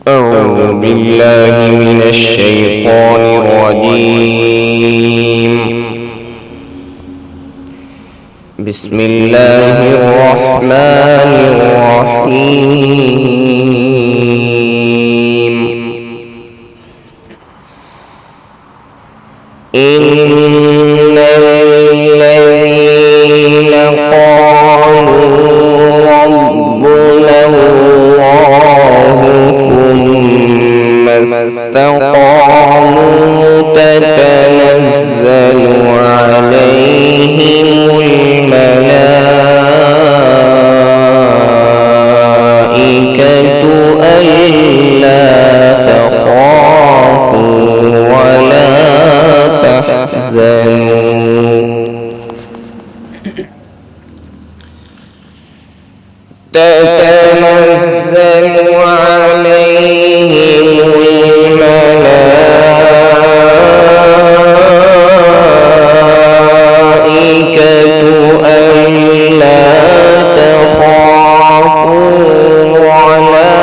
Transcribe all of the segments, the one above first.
أعوذ بالله من الشيطان الرجيم. بسم الله الرحمن الرحيم. إن الذين قالوا ربنا الله ثم استقاموا تتنزل عليهم الملائكة ألا تخافوا ولا تحزنوا تتنزل عليهم الملائكة ألا تخافوا ولا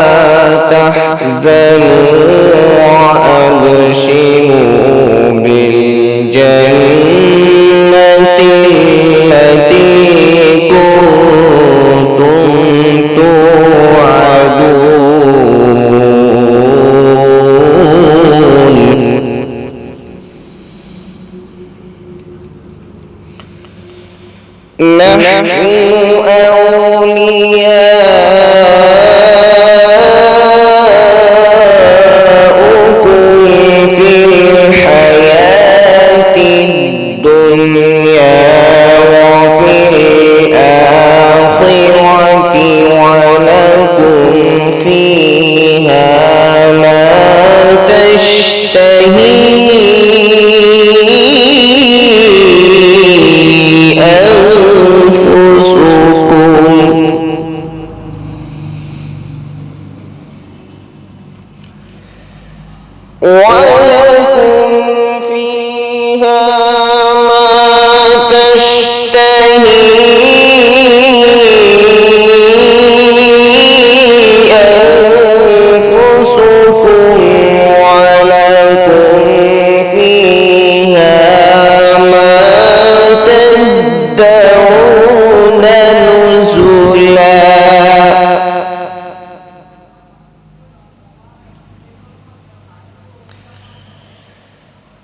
تحزنوا وأبشروا بالجنة التي كنتم توعدون. نحن أولياؤكم في الحياة الدنيا وفي الآخرة ولكم فيها ما تشتهي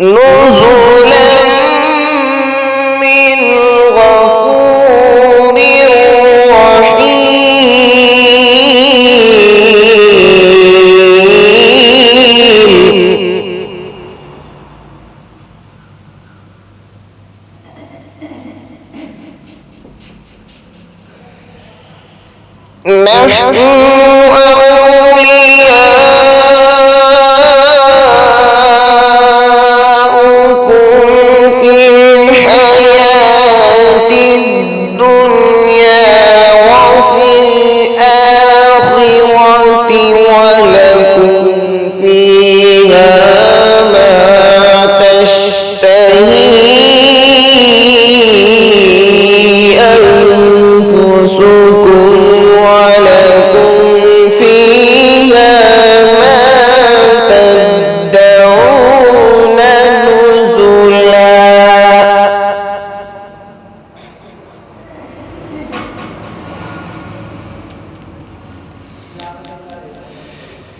نزلا من غفور رحيم. نحن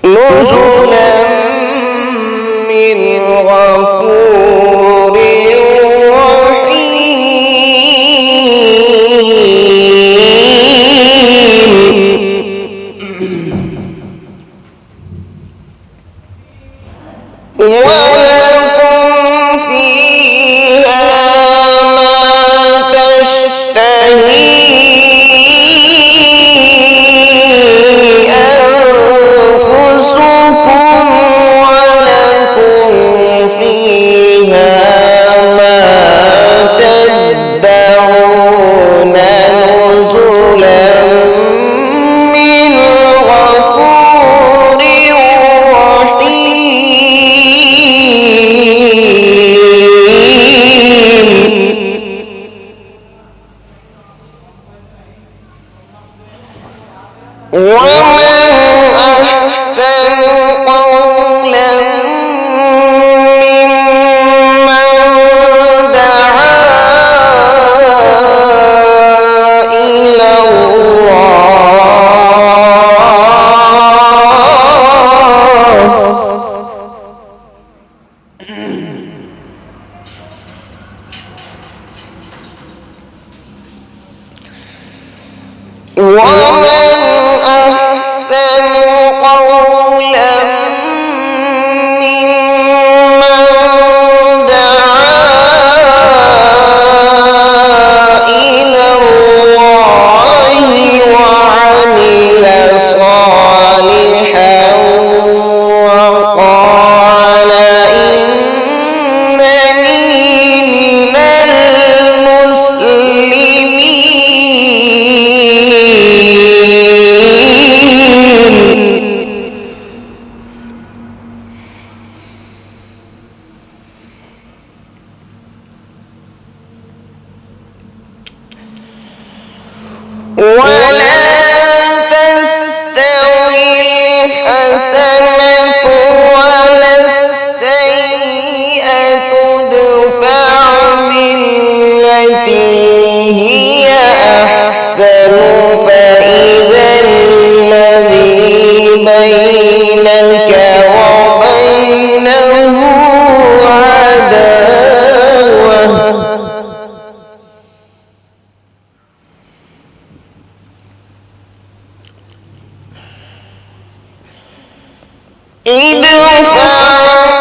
نزلا من غفور ولكم فيها ما تشتهي ولا تستوي الحسنة ولا السيئة ادفع بالتي هي أحسن فإذا الذي بينك وبينه عداوة ادفع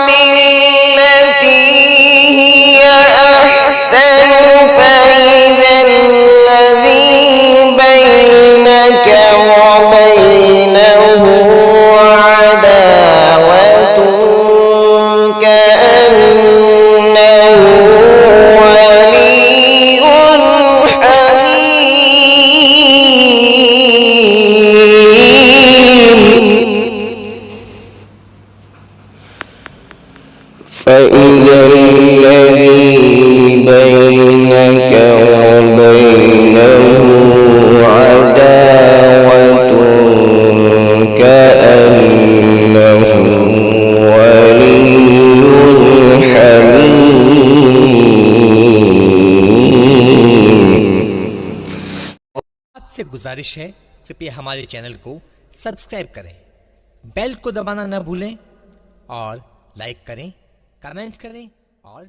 بالتي هي أحسن فإذا الذي بينك وبينه عداوة كأنه ولي فإذا الذي بينك وبينه عداوة كأنه ولي حميم। आपसे गुजारिश है, कृपया हमारे चैनल को सब्सक्राइब करें, बेल को दबाना न भूलें और लाइक करें, कमेंट करें और